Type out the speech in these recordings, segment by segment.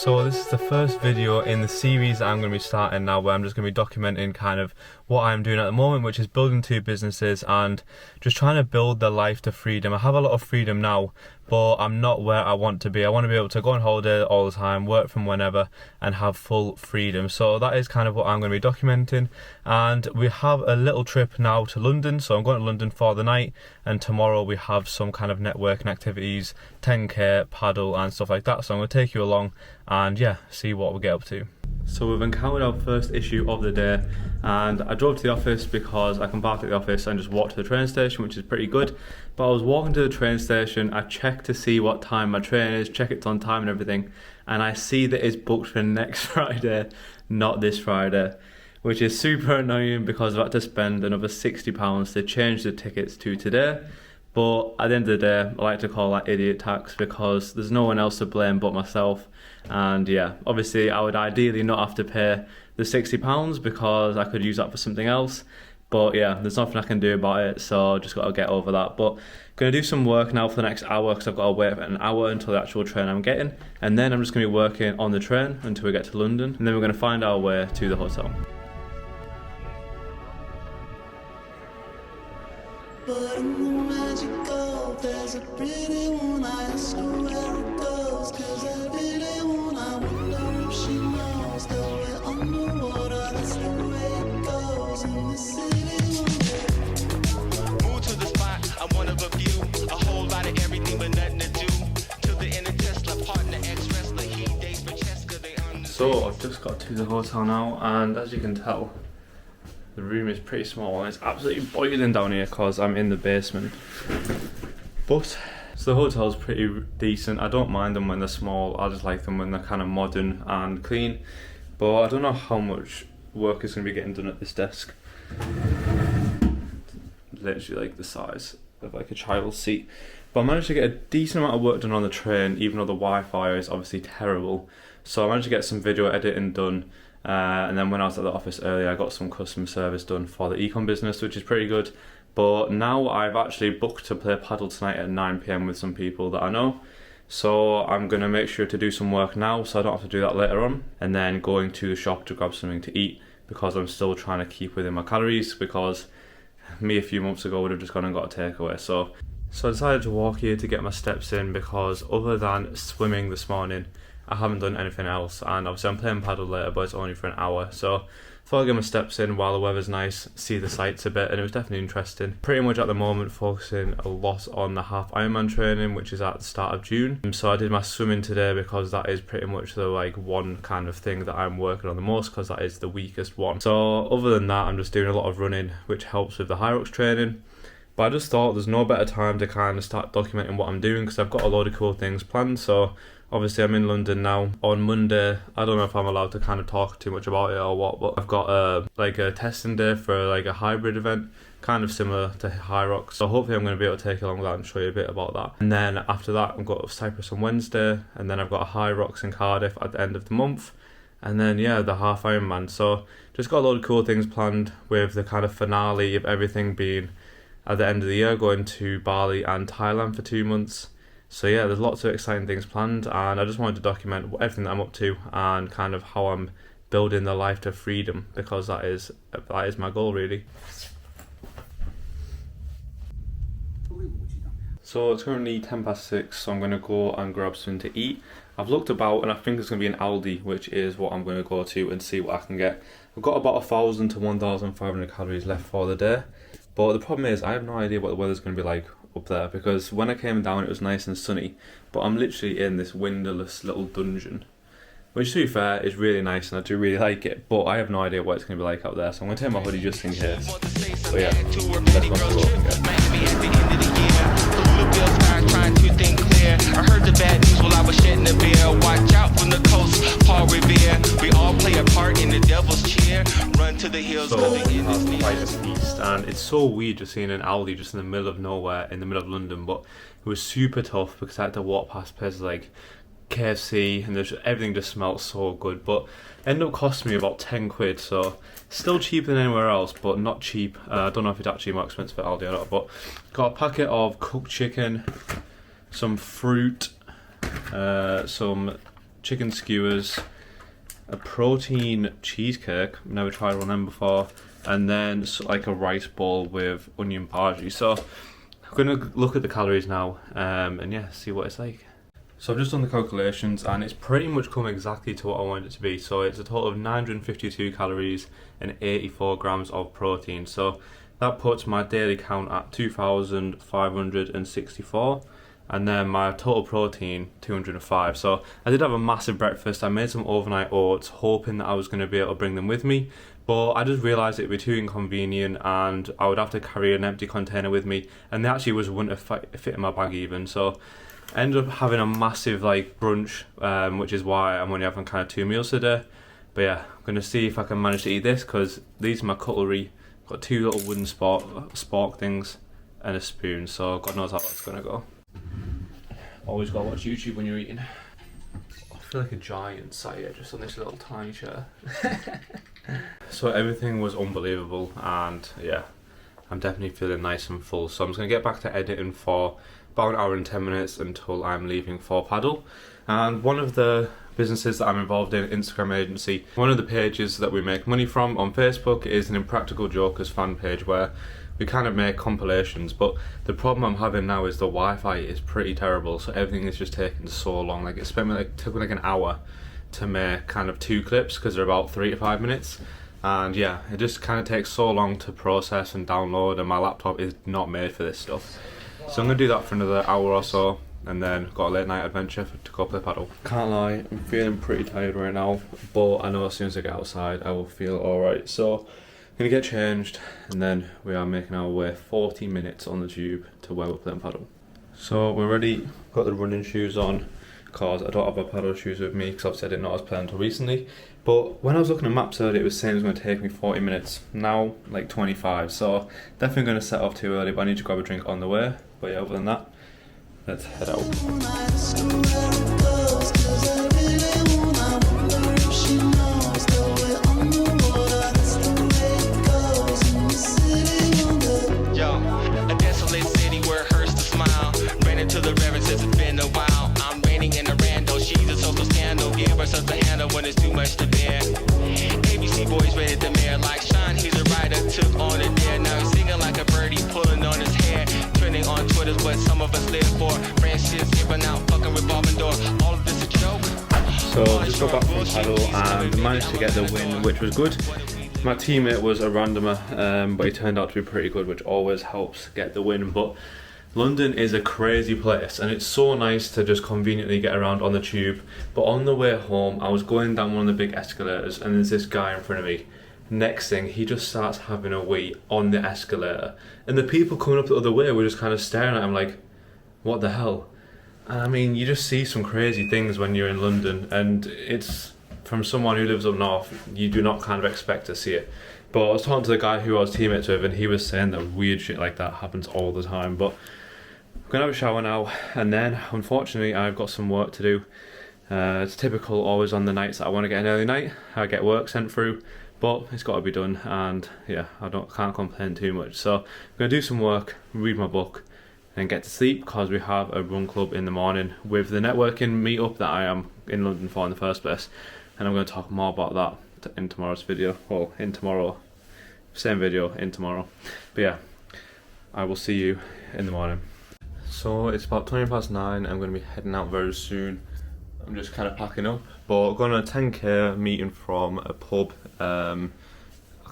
So this is the first video in the series that I'm going to be starting now, where I'm just going to be documenting kind of what I'm doing at the moment, which is building two businesses and just trying to build the life to freedom. I have a lot of freedom now, but I'm not where I want to be. I want to be able to go on holiday all the time, work from whenever, and have full freedom. So that is kind of what I'm going to be documenting. And we have a little trip now to London. So I'm going to London for the night, and tomorrow we have some kind of networking activities, 10k, paddle and stuff like that. So I'm going to take you along and yeah, see what we get up to. So we've encountered our first issue of the day, and I drove to the office because I can park at the office and just walk to the train station, which is pretty good. But I was walking to the train station, I checked to see what time my train is, check it's on time and everything, and I see that it's booked for next Friday, not this Friday, which is super annoying because I've had to spend another £60 to change the tickets to today. But at the end of the day, I like to call that idiot tax because there's no one else to blame but myself. And yeah, obviously I would ideally not have to pay the £60 because I could use that for something else. But yeah, there's nothing I can do about it, so just got to get over that. But going to do some work now for the next hour because I've got to wait for an hour until the actual train I'm getting. And then I'm just going to be working on the train until we get to London. And then we're going to find our way to the hotel. But in the magical, there's a pretty one. I ask her where it goes, 'cause every day when I wonder if she knows that we're underwater, that's the way it goes in the city. Move to the spot, I'm one of a few. A whole lot of everything but nothing to do. Till the end of Tesla, partner, ex-wrestler, he dates Francesca, they on. So I've just got to the hotel now, and as you can tell, the room is pretty small and it's absolutely boiling down here because I'm in the basement. But so the hotel's pretty decent. I don't mind them when they're small, I just like them when they're kind of modern and clean. But I don't know how much work is going to be getting done at this desk. Literally like the size of like a child's seat. But I managed to get a decent amount of work done on the train, even though the Wi-Fi is obviously terrible. So I managed to get some video editing done. And then when I was at the office earlier, I got some customer service done for the econ business, which is pretty good. But now I've actually booked to play paddle tonight at 9 PM with some people that I know. So I'm going to make sure to do some work now so I don't have to do that later on. And then going to the shop to grab something to eat because I'm still trying to keep within my calories, because me a few months ago would have just gone and got a takeaway. So I decided to walk here to get my steps in because other than swimming this morning, I haven't done anything else, and obviously I'm playing paddle later, but it's only for an hour, so I thought I'd get my steps in while the weather's nice, see the sights a bit, and it was definitely interesting. Pretty much at the moment focusing a lot on the half Ironman training, which is at the start of June. So I did my swimming today because that is pretty much the like one kind of thing that I'm working on the most, because that is the weakest one. So other than that, I'm just doing a lot of running, which helps with the high rocks training. But I just thought there's no better time to kind of start documenting what I'm doing because I've got a load of cool things planned. So obviously I'm in London now. On Monday, I don't know if I'm allowed to kind of talk too much about it or what, but I've got a testing day for like a hybrid event, kind of similar to High Rocks. So hopefully I'm going to be able to take along that and show you a bit about that. And then after that, I've got Cyprus on Wednesday, and then I've got a High Rocks in Cardiff at the end of the month. And then yeah, the half Ironman. So just got a load of cool things planned, with the kind of finale of everything being at the end of the year, going to Bali and Thailand for 2 months. So yeah, there's lots of exciting things planned, and I just wanted to document everything that I'm up to and kind of how I'm building the life to freedom, because that is my goal really. So it's currently 6:10, so I'm going to go and grab something to eat. I've looked about and I think it's going to be an Aldi, which is what I'm going to go to and see what I can get. I've got about 1,000 to 1,500 calories left for the day. But the problem is I have no idea what the weather's going to be like up there, because when I came down it was nice and sunny, but I'm literally in this windowless little dungeon, which to be fair is really nice and I do really like it, but I have no idea what it's going to be like out there, so I'm going to take my hoodie just in case. But yeah, let's go for I heard the bad news while I was shedding the beer. Watch out from the coast, Paul Revere. We all play a part in the devil's chair. Run to the hills. So I'm quite east, and it's so weird just seeing an Aldi just in the middle of nowhere, in the middle of London, but it was super tough because I had to walk past places like KFC, and everything just smelled so good, but it ended up costing me about 10 quid, so still cheaper than anywhere else, but not cheap. I don't know if it's actually more expensive at Aldi or not, but got a packet of cooked chicken, some fruit, some chicken skewers, a protein cheesecake, never tried one of them before, and then like a rice bowl with onion bhaji. So I'm gonna look at the calories now, and yeah, see what it's like. So I've just done the calculations and it's pretty much come exactly to what I wanted it to be. So it's a total of 952 calories and 84 grams of protein. So that puts my daily count at 2,564, and then my total protein 205. So I did have a massive breakfast. I made some overnight oats hoping that I was going to be able to bring them with me, but I just realised it would be too inconvenient and I would have to carry an empty container with me, and they actually wouldn't fit in my bag even. So I ended up having a massive like brunch, which is why I'm only having kind of 2 meals a day. But yeah, I'm going to see if I can manage to eat this, because these are my cutlery. Got 2 little wooden spork things and a spoon, so God knows how that's going to go. Always got to watch YouTube when you're eating. I feel like a giant sat here just on this little tiny chair. So everything was unbelievable, and yeah, I'm definitely feeling nice and full. So I'm just going to get back to editing for about an hour and 10 minutes until I'm leaving for paddle. And one of the businesses that I'm involved in, Instagram agency, one of the pages that we make money from on Facebook is an Impractical Jokers fan page where we kind of make compilations, but the problem I'm having now is the Wi-Fi is pretty terrible, so everything is just taking so long. Like it took me like an hour to make kind of 2 clips because they're about 3 to 5 minutes, and yeah, it just kind of takes so long to process and download, and my laptop is not made for this stuff. So I'm going to do that for another hour or so, and then got a late night adventure to go play paddle. Can't lie, I'm feeling pretty tired right now, but I know as soon as I get outside I will feel alright. So I'm going to get changed, and then we are making our way 40 minutes on the tube to where we're playing paddle. So we're ready, got the running shoes on, because I don't have my paddle shoes with me, because obviously I didn't know I was playing until recently. But when I was looking at maps earlier, it was saying it was going to take me 40 minutes. Now, like 25, so definitely going to set off too early, but I need to grab a drink on the way. But yeah, other than that, let's head out. Yo, a desolate city where it hurts to smile. Ran into the reverend since it's been a while. I'm raining in a rando, she's a social scandal. Give her such a handle when it's too much to bear. ABC boys rated the mayor like Sean, he's a writer, took on a dare. Now he's singing like a birdie, pulling on his hair. Trending on Twitter's what some of us live for. Friendships giving out, fucking revolving door. All of this a joke. So just got back from paddle and managed to get the win, which was good. My teammate was a randomer, but he turned out to be pretty good, which always helps get the win. But London is a crazy place, and it's so nice to just conveniently get around on the tube. But on the way home, I was going down one of the big escalators, and there's this guy in front of me. Next thing, he just starts having a wee on the escalator, and the people coming up the other way were just kind of staring at him like, what the hell? And I mean, you just see some crazy things when you're in London, and it's from someone who lives up north, you do not kind of expect to see it. But I was talking to the guy who I was teammates with, and he was saying that weird shit like that happens all the time. But I'm gonna have a shower now, and then unfortunately I've got some work to do. It's typical always on the nights that I want to get an early night, I get work sent through, but it's got to be done, and yeah, can't complain too much. So I'm gonna do some work, read my book, and get to sleep, because we have a run club in the morning with the networking meetup that I am in London for in the first place, and I'm going to talk more about that in tomorrow's video, well, in tomorrow, same video in tomorrow. But yeah, I will see you in the morning. So it's about 9:20, I'm going to be heading out very soon. I'm just kind of packing up, but going on a 10k meeting from a pub. I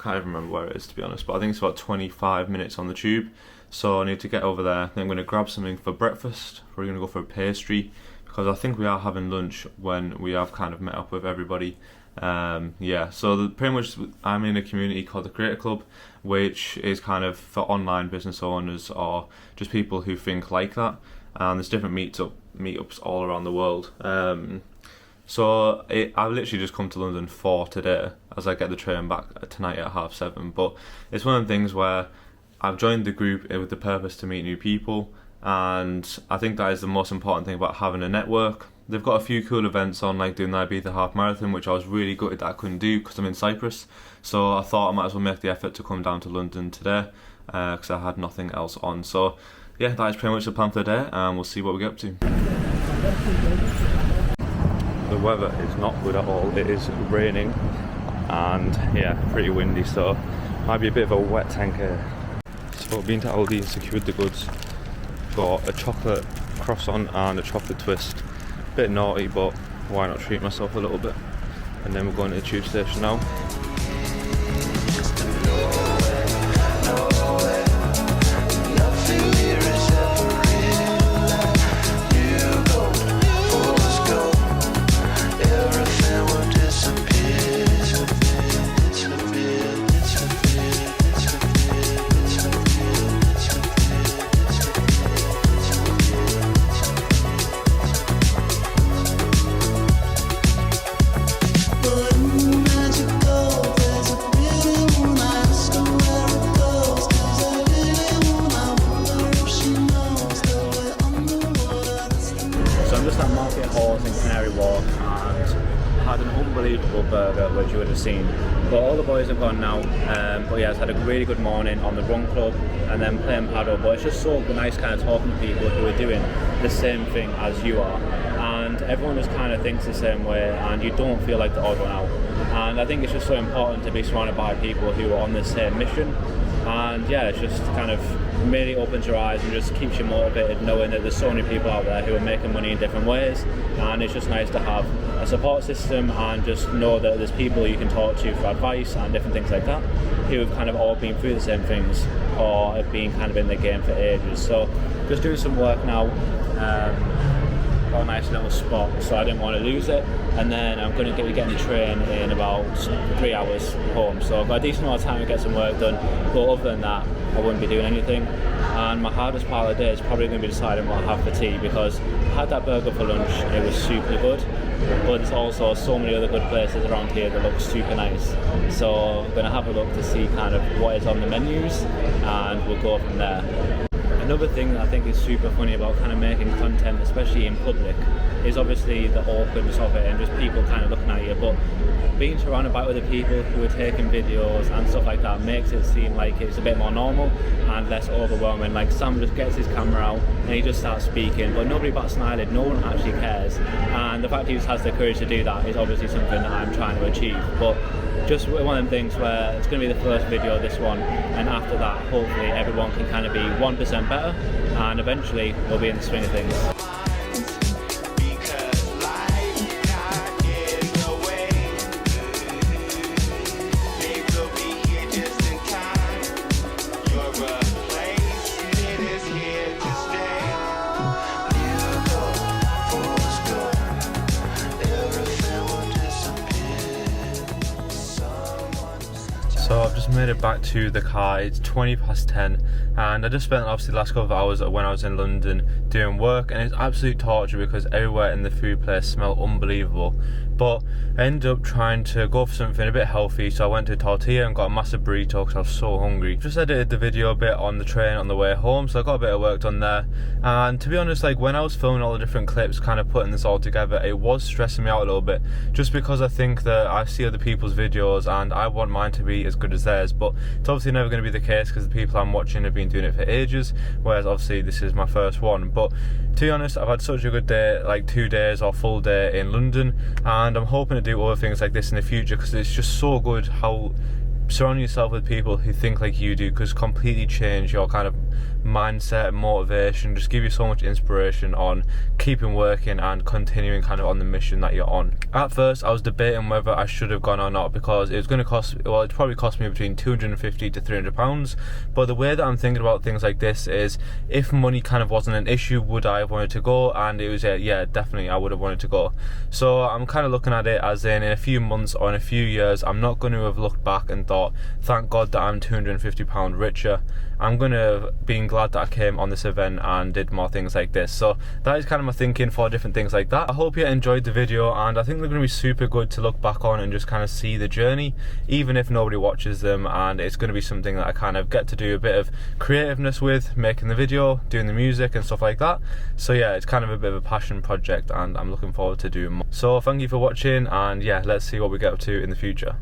can't even remember where it is, to be honest, but I think it's about 25 minutes on the tube. So I need to get over there. Then I'm going to grab something for breakfast. We're going to go for a pastry, because I think we are having lunch when we have kind of met up with everybody. Yeah, so pretty much I'm in a community called the Creator Club, which is kind of for online business owners or just people who think like that. And there's different meetups all around the world. So I've literally just come to London for today, as I get the train back tonight at 7:30. But it's one of the things where I've joined the group with the purpose to meet new people, and I think that is the most important thing about having a network. They've got a few cool events on, like doing the Ibiza half marathon, which I was really gutted that I couldn't do because I'm in Cyprus. So I thought I might as well make the effort to come down to London today, because I had nothing else on. So yeah, that is pretty much the plan for the day, and we'll see what we get up to. the weather is not good at all. It is raining and yeah, pretty windy, so might be a bit of a wet tank here. So I've been to Aldi and secured the goods. Got a chocolate croissant and a chocolate twist. Bit naughty, but why not treat myself a little bit? And then we're going to the tube station now. Burger, which you would have seen, but all the boys have gone now. But yeah, I've had a really good morning on the run club and then playing paddle, but it's just so nice kind of talking to people who are doing the same thing as you are, and everyone just kind of thinks the same way and you don't feel like the odd one out. And I think it's just so important to be surrounded by people who are on the same mission. And yeah, it's just kind of really opens your eyes and just keeps you motivated, knowing that there's so many people out there who are making money in different ways, and it's just nice to have a support system and just know that there's people you can talk to for advice and different things like that, who have kind of all been through the same things or have been kind of in the game for ages. So just doing some work now. Got a nice little spot, so I didn't want to lose it, and then I'm going to be getting the train in about 3 hours home, so I've got a decent amount of time to get some work done, but other than that I wouldn't be doing anything. And my hardest part of the day is probably going to be deciding what I have for tea, because I had that burger for lunch, it was super good, but there's also so many other good places around here that look super nice, so I'm going to have a look to see kind of what is on the menus and we'll go from there. Another thing that I think is super funny about kind of making content, especially in public, is obviously the awkwardness of it and just people kind of looking at you, but being surrounded by other people who are taking videos and stuff like that makes it seem like it's a bit more normal and less overwhelming. Like Sam just gets his camera out and he just starts speaking, but nobody bats an eyelid, no one actually cares, and the fact he just has the courage to do that is obviously something that I'm trying to achieve. But just one of them things where it's going to be the first video, this one, and after that hopefully everyone can kind of be 1% better and eventually we'll be in the swing of things. So I've just made it back to the car. It's 20 past 10 and I just spent obviously the last couple of hours when I was in London doing work, and it's absolute torture because everywhere in the food place smelled unbelievable. But I ended up trying to go for something a bit healthy, so I went to Tortilla and got a massive burrito because I was so hungry. Just edited the video a bit on the train on the way home, so I got a bit of work done there. And to be honest, like when I was filming all the different clips, kind of putting this all together, it was stressing me out a little bit, just because I think that I see other people's videos and I want mine to be as good as theirs, but it's obviously never going to be the case because the people I'm watching have been doing it for ages, whereas obviously this is my first one. But to be honest, I've had such a good day, like 2 days or full day in London, and I'm hoping to do other things like this in the future because it's just so good how surrounding yourself with people who think like you do could completely change your kind of mindset and motivation, just give you so much inspiration on keeping working and continuing kind of on the mission that you're on. At first I was debating whether I should have gone or not because it was going to cost, well, it probably cost me between £250 to £300, but the way that I'm thinking about things like this is, if money kind of wasn't an issue, would I have wanted to go? And it was yeah, definitely I would have wanted to go. So I'm kind of looking at it as in a few months or in a few years I'm not going to have looked back and thought, thank God that I'm £250 richer. I'm going to be glad that I came on this event and did more things like this. So that is kind of my thinking for different things like that. I hope you enjoyed the video, and I think they're going to be super good to look back on and just kind of see the journey, even if nobody watches them, and it's going to be something that I kind of get to do a bit of creativeness with, making the video, doing the music and stuff like that. So yeah, it's kind of a bit of a passion project and I'm looking forward to doing more. So thank you for watching, and yeah, let's see what we get up to in the future.